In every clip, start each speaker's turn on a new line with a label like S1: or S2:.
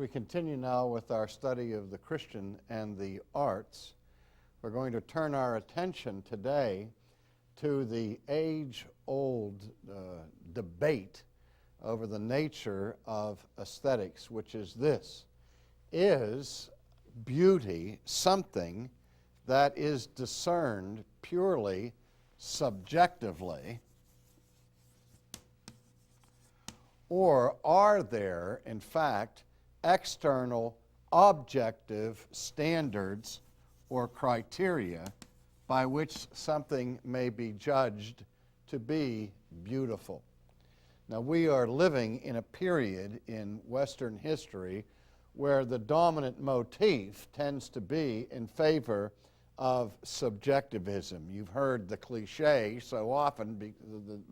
S1: we continue now with our study of the Christian and the arts, we're going to turn our attention today to the age-old debate over the nature of aesthetics, which is this: is beauty something that is discerned purely subjectively, or are there, in fact, external, objective standards or criteria by which something may be judged to be beautiful? Now, we are living in a period in Western history where the dominant motif tends to be in favor of subjectivism. You've heard the cliche so often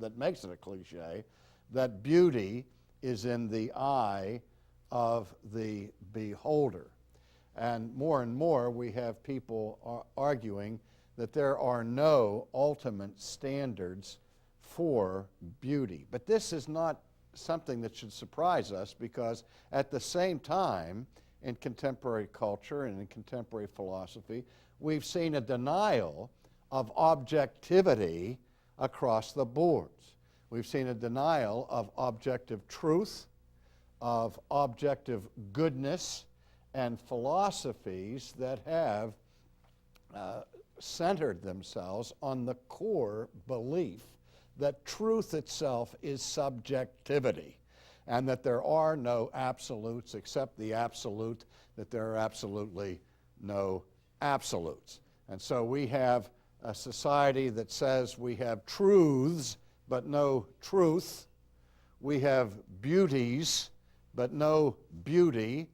S1: that makes it a cliche, that beauty is in the eye of the beholder. And more we have people arguing that there are no ultimate standards for beauty. But this is not something that should surprise us, because at the same time, in contemporary culture and in contemporary philosophy, we've seen a denial of objectivity across the boards. We've seen a denial of objective truth, of objective goodness, and philosophies that have centered themselves on the core belief that truth itself is subjectivity, and that there are no absolutes except the absolute, that there are absolutely no absolutes. And so we have a society that says we have truths but no truth. We have beauties but no beauty,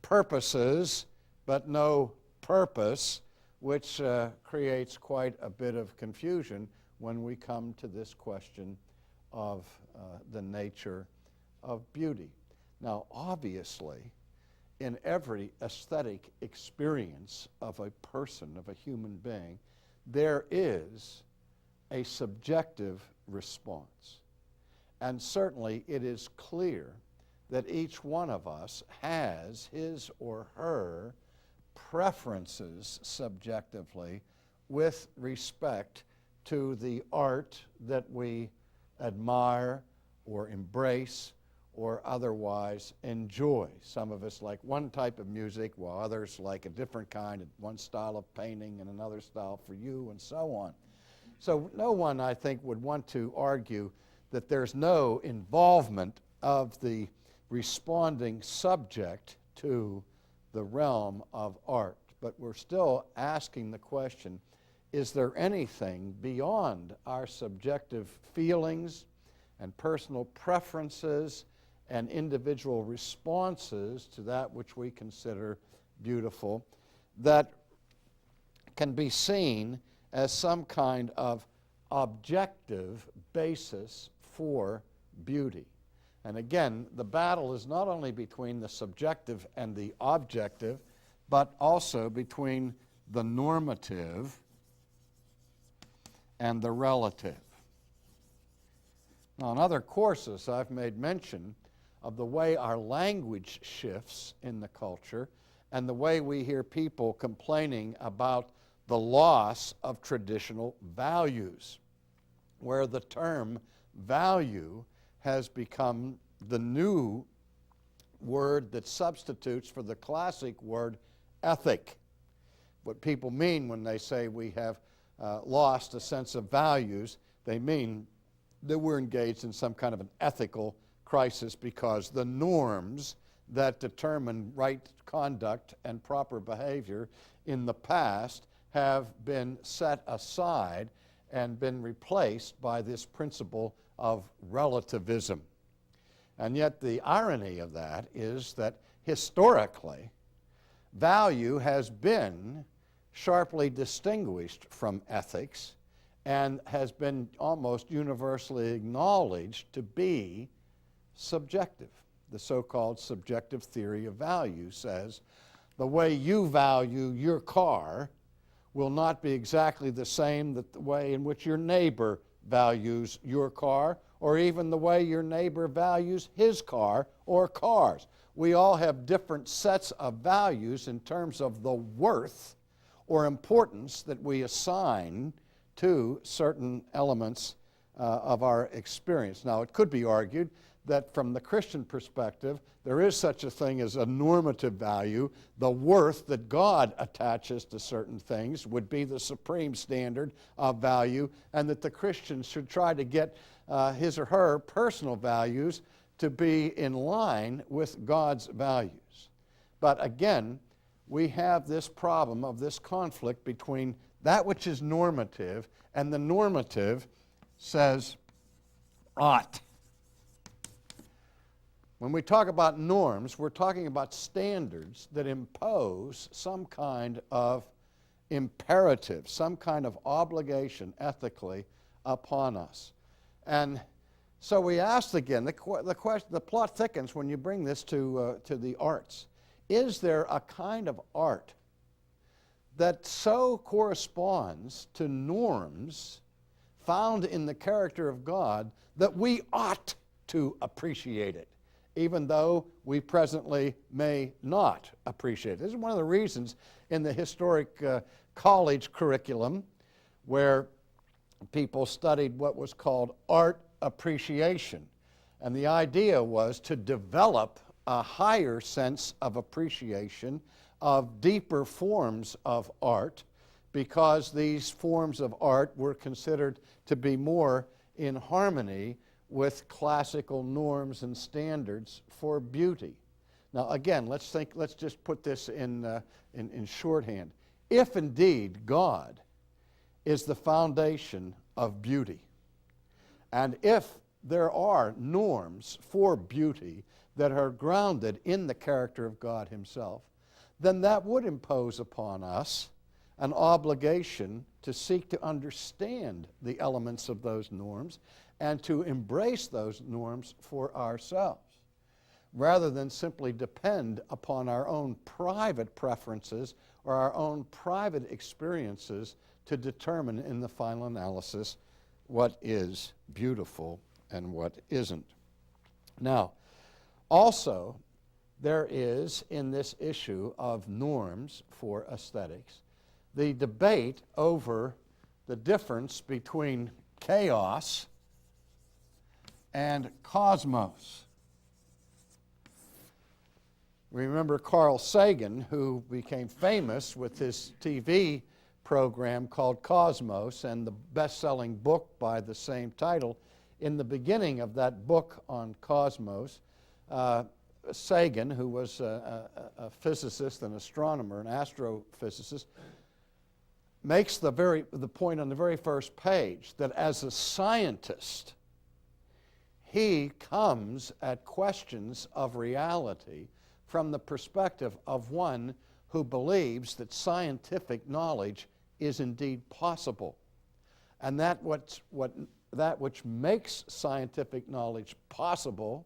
S1: purposes but no purpose, which creates quite a bit of confusion when we come to this question of the nature of beauty. Now, obviously, in every aesthetic experience of a person, of a human being, there is a subjective response. And certainly it is clear that each one of us has his or her preferences subjectively with respect to the art that we admire or embrace or otherwise enjoy. Some of us like one type of music, while others like a different kind, one style of painting and another style for you, and so on. So no one, I think, would want to argue that there's no involvement of the responding subject to the realm of art. But we're still asking the question, is there anything beyond our subjective feelings and personal preferences and individual responses to that which we consider beautiful that can be seen as some kind of objective basis for beauty? And again, the battle is not only between the subjective and the objective, but also between the normative and the relative. Now, in other courses, I've made mention of the way our language shifts in the culture and the way we hear people complaining about the loss of traditional values, where the term value has become the new word that substitutes for the classic word ethic. What people mean when they say we have lost a sense of values, they mean that we're engaged in some kind of an ethical crisis, because the norms that determine right conduct and proper behavior in the past have been set aside and been replaced by this principle of relativism. And yet the irony of that is that historically, value has been sharply distinguished from ethics and has been almost universally acknowledged to be subjective. The so-called subjective theory of value says the way you value your car will not be exactly the same that the way in which your neighbor values your car, or even the way your neighbor values his car or cars. we all have different sets of values in terms of the worth or importance that we assign to certain elements of our experience. Now, it could be argued that from the Christian perspective, there is such a thing as a normative value. The worth that God attaches to certain things would be the supreme standard of value, and that the Christian should try to get his or her personal values to be in line with God's values. But again, we have this problem of this conflict between that which is normative, and the normative says ought. When we talk about norms, we're talking about standards that impose some kind of imperative, some kind of obligation ethically upon us. And so we asked again, the plot thickens when you bring this to the arts. Is there a kind of art that so corresponds to norms found in the character of God that we ought to appreciate it, even though we presently may not appreciate it? This is one of the reasons in the historic college curriculum where people studied what was called art appreciation. And the idea was to develop a higher sense of appreciation of deeper forms of art, because these forms of art were considered to be more in harmony with classical norms and standards for beauty. Now again, let's just put this in shorthand. If indeed God is the foundation of beauty, and if there are norms for beauty that are grounded in the character of God himself, then that would impose upon us an obligation to seek to understand the elements of those norms and to embrace those norms for ourselves, rather than simply depend upon our own private preferences or our own private experiences to determine in the final analysis what is beautiful and what isn't. Now, also, there is, in this issue of norms for aesthetics, the debate over the difference between chaos and cosmos. Remember Carl Sagan, who became famous with his TV program called Cosmos and the best-selling book by the same title. In the beginning of that book on Cosmos, Sagan, who was a physicist, an astronomer, an astrophysicist, makes the point on the very first page that as a scientist, he comes at questions of reality from the perspective of one who believes that scientific knowledge is indeed possible, and that which makes scientific knowledge possible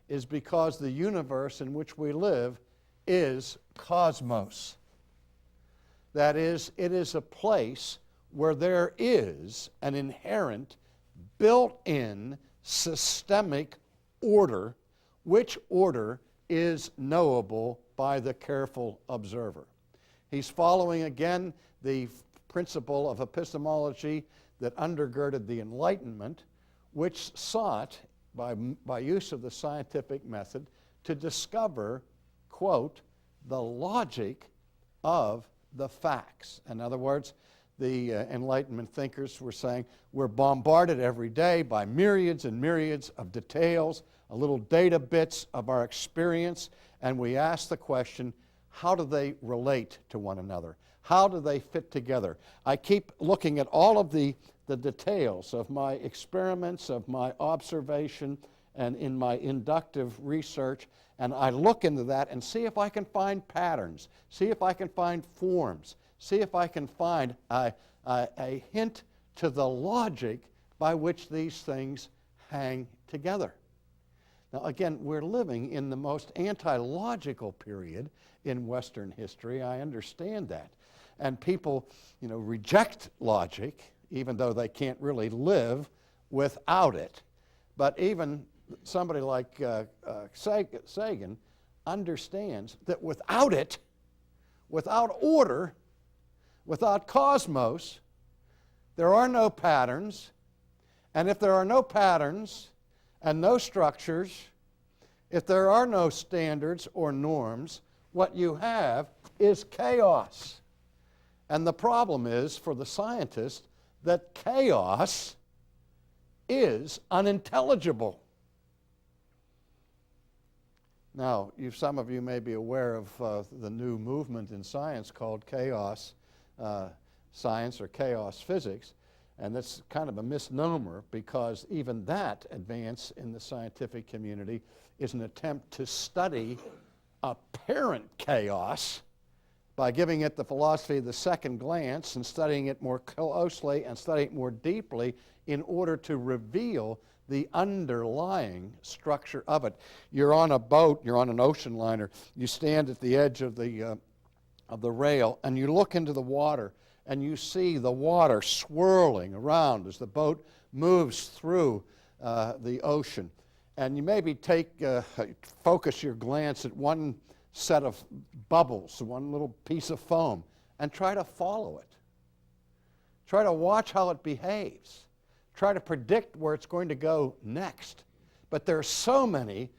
S1: is because the universe in which we live is cosmos. That is, it is a place where there is an inherent, built-in, systemic order, which order is knowable by the careful observer. He's following again the principle of epistemology that undergirded the Enlightenment, which sought, by use of the scientific method, to discover, quote, the logic of the facts. In other words, the Enlightenment thinkers were saying, we're bombarded every day by myriads and myriads of details, little data bits of our experience, and we ask the question, how do they relate to one another? How do they fit together? I keep looking at all of the details of my experiments, of my observation, and in my inductive research, and I look into that and see if I can find patterns, see if I can find forms, see if I can find a hint to the logic by which these things hang together. Now again, we're living in the most anti-logical period in Western history. I understand that. And people, reject logic, even though they can't really live without it. But even somebody like Sagan understands that without it, without order, without cosmos, there are no patterns. And if there are no patterns and no structures, if there are no standards or norms, what you have is chaos. And the problem is, for the scientist, that chaos is unintelligible. Now, some of you may be aware of the new movement in science called chaos science or chaos physics, and that's kind of a misnomer because even that advance in the scientific community is an attempt to study apparent chaos by giving it the philosophy of the second glance and studying it more closely and studying it more deeply in order to reveal the underlying structure of it. You're on a boat, you're on an ocean liner, you stand at the edge of the rail and you look into the water and you see the water swirling around as the boat moves through the ocean. And you maybe focus your glance at one set of bubbles, one little piece of foam, and try to follow it. Try to watch how it behaves. Try to predict where it's going to go next. But there are so many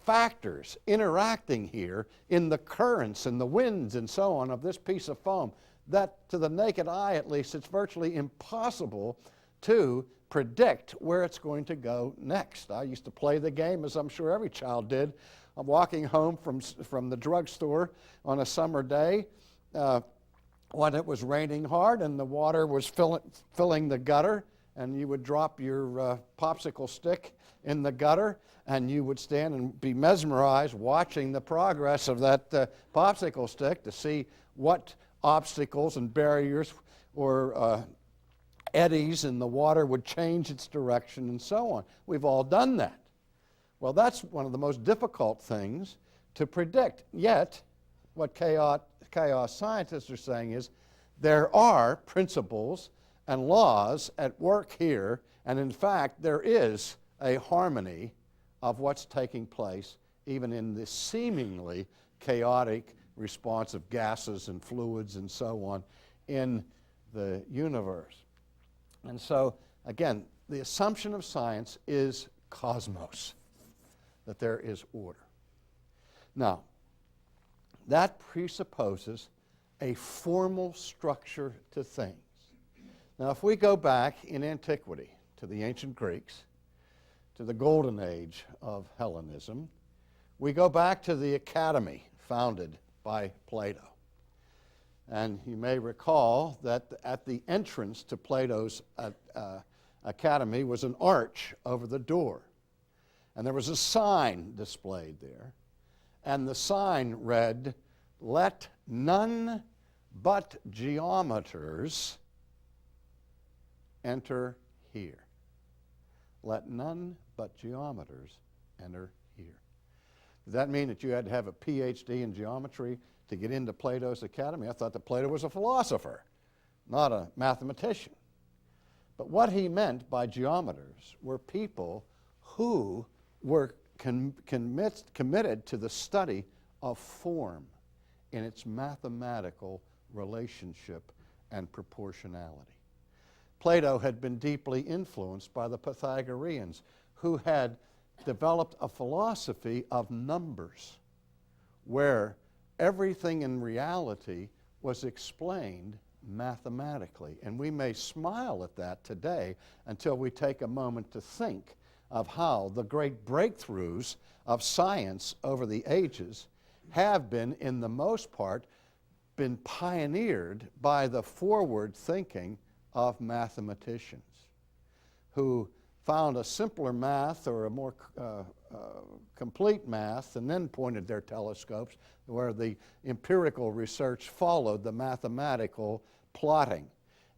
S1: factors interacting here in the currents and the winds and so on of this piece of foam that, to the naked eye at least, it's virtually impossible to predict where it's going to go next. I used to play the game, as I'm sure every child did. I'm walking home from the drugstore on a summer day when it was raining hard and the water was filling the gutter, and you would drop your popsicle stick in the gutter, and you would stand and be mesmerized watching the progress of that popsicle stick to see what obstacles and barriers or eddies in the water would change its direction and so on. We've all done that. Well, that's one of the most difficult things to predict. Yet, what chaos scientists are saying is there are principles and laws at work here, and in fact, there is a harmony of what's taking place even in this seemingly chaotic response of gases and fluids and so on in the universe. And so, again, the assumption of science is cosmos, that there is order. Now, that presupposes a formal structure to things. Now, if we go back in antiquity to the ancient Greeks, to the golden age of Hellenism, we go back to the academy founded by Plato. And you may recall that at the entrance to Plato's academy was an arch over the door. And there was a sign displayed there. And the sign read, "Let none but geometers enter here." Let none but geometers enter here. Does that mean that you had to have a PhD in geometry to get into Plato's academy? I thought that Plato was a philosopher, not a mathematician. But what he meant by geometers were people who were committed to the study of form in its mathematical relationship and proportionality. Plato had been deeply influenced by the Pythagoreans, who had developed a philosophy of numbers, where everything in reality was explained mathematically. And we may smile at that today until we take a moment to think of how the great breakthroughs of science over the ages have been, in the most part, been pioneered by the forward thinking of mathematicians who found a simpler math or a more complete math and then pointed their telescopes where the empirical research followed the mathematical plotting.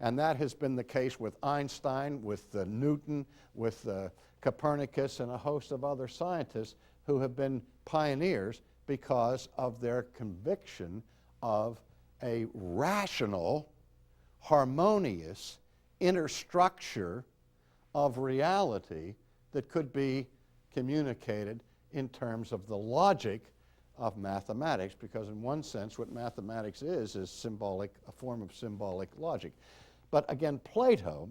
S1: And that has been the case with Einstein, with Newton, with Copernicus, and a host of other scientists who have been pioneers because of their conviction of a rational, harmonious inner structure of reality that could be communicated in terms of the logic of mathematics, because in one sense what mathematics is symbolic, a form of symbolic logic. But again, Plato,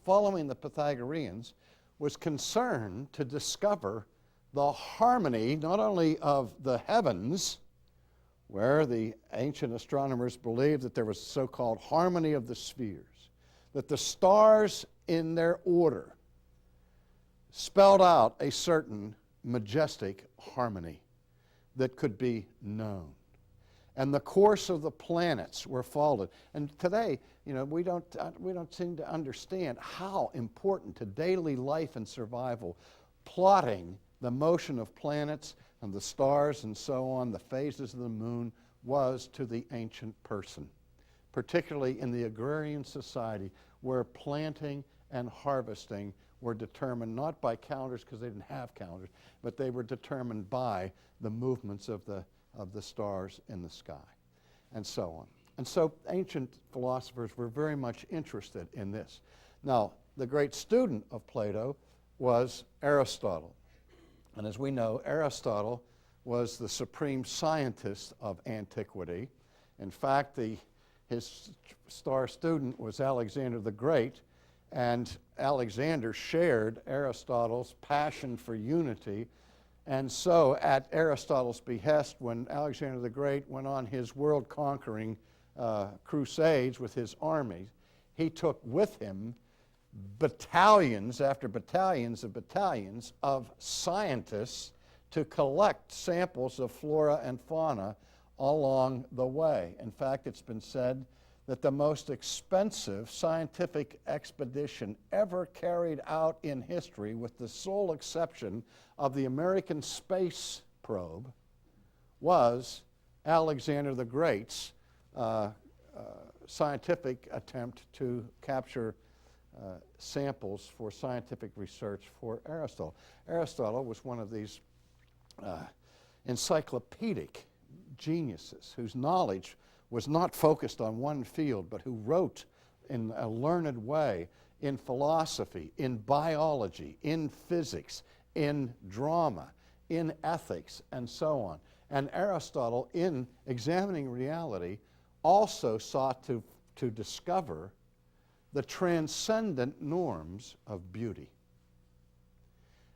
S1: following the Pythagoreans, was concerned to discover the harmony not only of the heavens, where the ancient astronomers believed that there was so-called harmony of the spheres, that the stars in their order spelled out a certain majestic harmony that could be known. And the course of the planets were followed. And today, we don't seem to understand how important to daily life and survival plotting the motion of planets and the stars and so on, the phases of the moon, was to the ancient person, particularly in the agrarian society where planting and harvesting were determined not by calendars, because they didn't have calendars, but they were determined by the movements of the stars in the sky, and so on. And so ancient philosophers were very much interested in this. Now, the great student of Plato was Aristotle. And as we know, Aristotle was the supreme scientist of antiquity. In fact, his star student was Alexander the Great, and Alexander shared Aristotle's passion for unity. And so, at Aristotle's behest, when Alexander the Great went on his world-conquering crusades with his army, he took with him battalions after battalions of scientists to collect samples of flora and fauna along the way. In fact, it's been said that the most expensive scientific expedition ever carried out in history, with the sole exception of the American space probe, was Alexander the Great's scientific attempt to capture samples for scientific research for Aristotle. Aristotle was one of these encyclopedic geniuses whose knowledge was not focused on one field, but who wrote in a learned way in philosophy, in biology, in physics, in drama, in ethics, and so on. And Aristotle, in examining reality, also sought to discover the transcendent norms of beauty.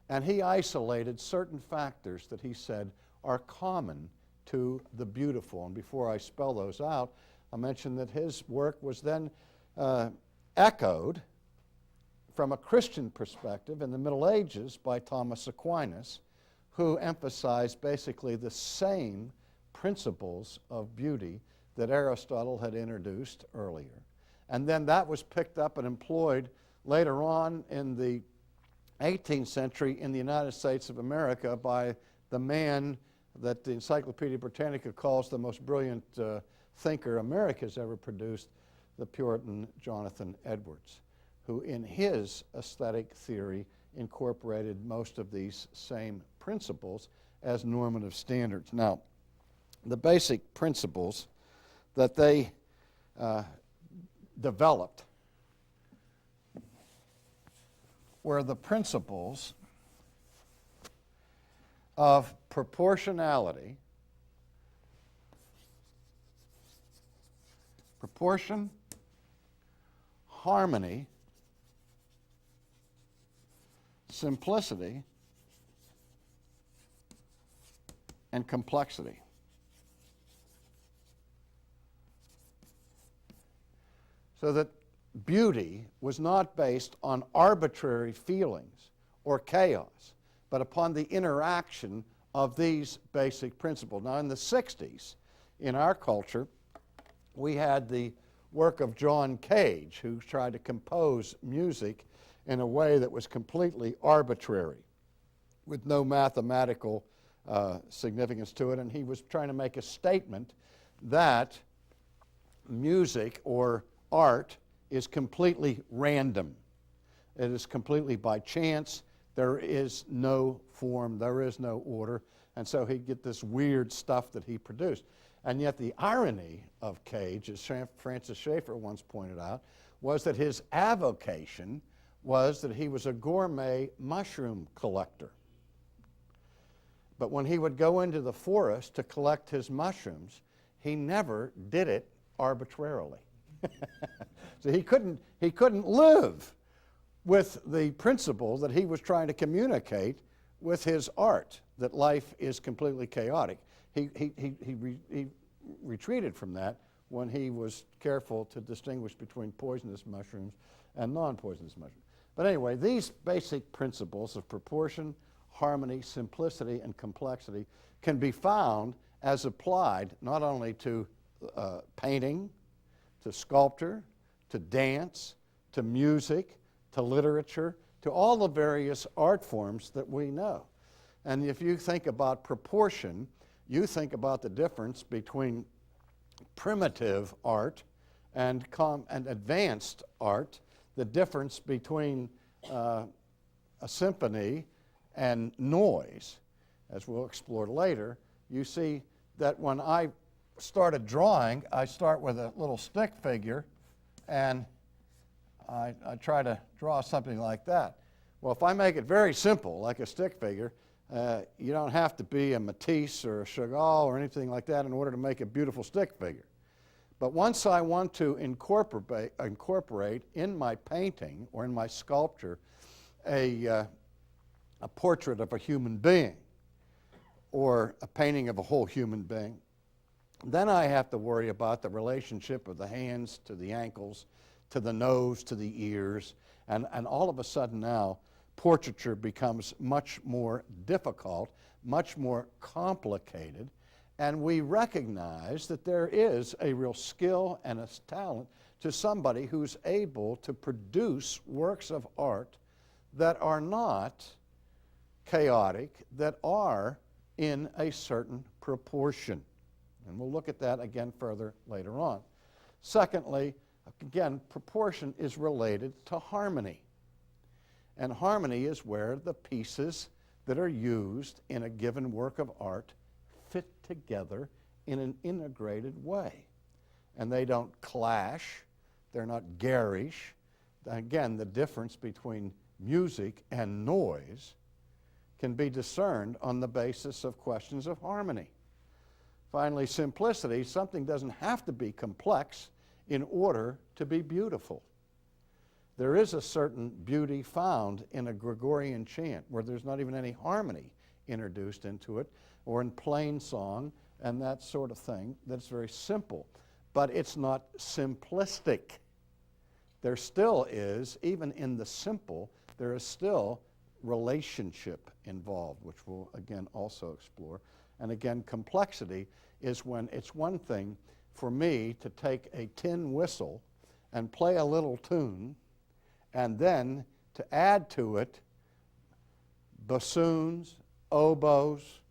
S1: And he isolated certain factors that he said are common to the beautiful. And before I spell those out, I'll mention that his work was then echoed from a Christian perspective in the Middle Ages by Thomas Aquinas, who emphasized basically the same principles of beauty that Aristotle had introduced earlier. And then that was picked up and employed later on in the 18th century in the United States of America by the man that the Encyclopedia Britannica calls the most brilliant thinker America's ever produced, the Puritan Jonathan Edwards, who in his aesthetic theory incorporated most of these same principles as normative standards. Now, the basic principles that they developed were the principles of proportionality, proportion, harmony, simplicity, and complexity. So that beauty was not based on arbitrary feelings or chaos, but upon the interaction of these basic principles. Now, in the 60s, in our culture, we had the work of John Cage, who tried to compose music in a way that was completely arbitrary, with no mathematical significance to it. And he was trying to make a statement that music or art is completely random. It is completely by chance. There is no form, there is no order, and so he'd get this weird stuff that he produced. And yet the irony of Cage, as Francis Schaeffer once pointed out, was that his avocation was that he was a gourmet mushroom collector. But when he would go into the forest to collect his mushrooms, he never did it arbitrarily. So he couldn't live with the principle that he was trying to communicate with his art, that life is completely chaotic. He retreated from that when he was careful to distinguish between poisonous mushrooms and non-poisonous mushrooms. But anyway, these basic principles of proportion, harmony, simplicity, and complexity can be found as applied not only to painting, to sculpture, to dance, to music, to literature, to all the various art forms that we know. And if you think about proportion, you think about the difference between primitive art and advanced art, the difference between a symphony and noise, as we'll explore later. You see that when I started drawing, I start with a little stick figure, and I try to draw something like that. Well, if I make it very simple, like a stick figure, you don't have to be a Matisse or a Chagall or anything like that in order to make a beautiful stick figure. But once I want to incorporate in my painting or in my sculpture a portrait of a human being or a painting of a whole human being, then I have to worry about the relationship of the hands to the ankles, to the nose, to the ears, and all of a sudden now portraiture becomes much more difficult, much more complicated, and we recognize that there is a real skill and a talent to somebody who's able to produce works of art that are not chaotic, that are in a certain proportion. And we'll look at that again further later on. Secondly, again, proportion is related to harmony. And harmony is where the pieces that are used in a given work of art fit together in an integrated way. And they don't clash, they're not garish. Again, the difference between music and noise can be discerned on the basis of questions of harmony. Finally, simplicity. Something doesn't have to be complex in order to be beautiful. There is a certain beauty found in a Gregorian chant where there's not even any harmony introduced into it, or in plain song and that sort of thing. That's very simple, but it's not simplistic. There still is, even in the simple, there is still relationship involved, which we'll again also explore. And again, complexity is when it's one thing for me to take a tin whistle and play a little tune, and then to add to it bassoons, oboes,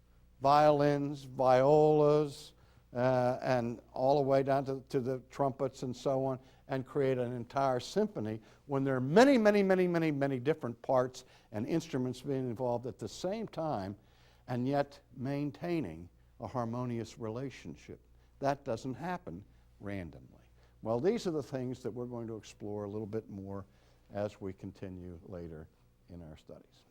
S1: violins, violas, and all the way down to the trumpets and so on, and create an entire symphony when there are many, many, many, many, many different parts and instruments being involved at the same time, and yet maintaining a harmonious relationship. That doesn't happen randomly. Well, these are the things that we're going to explore a little bit more as we continue later in our studies.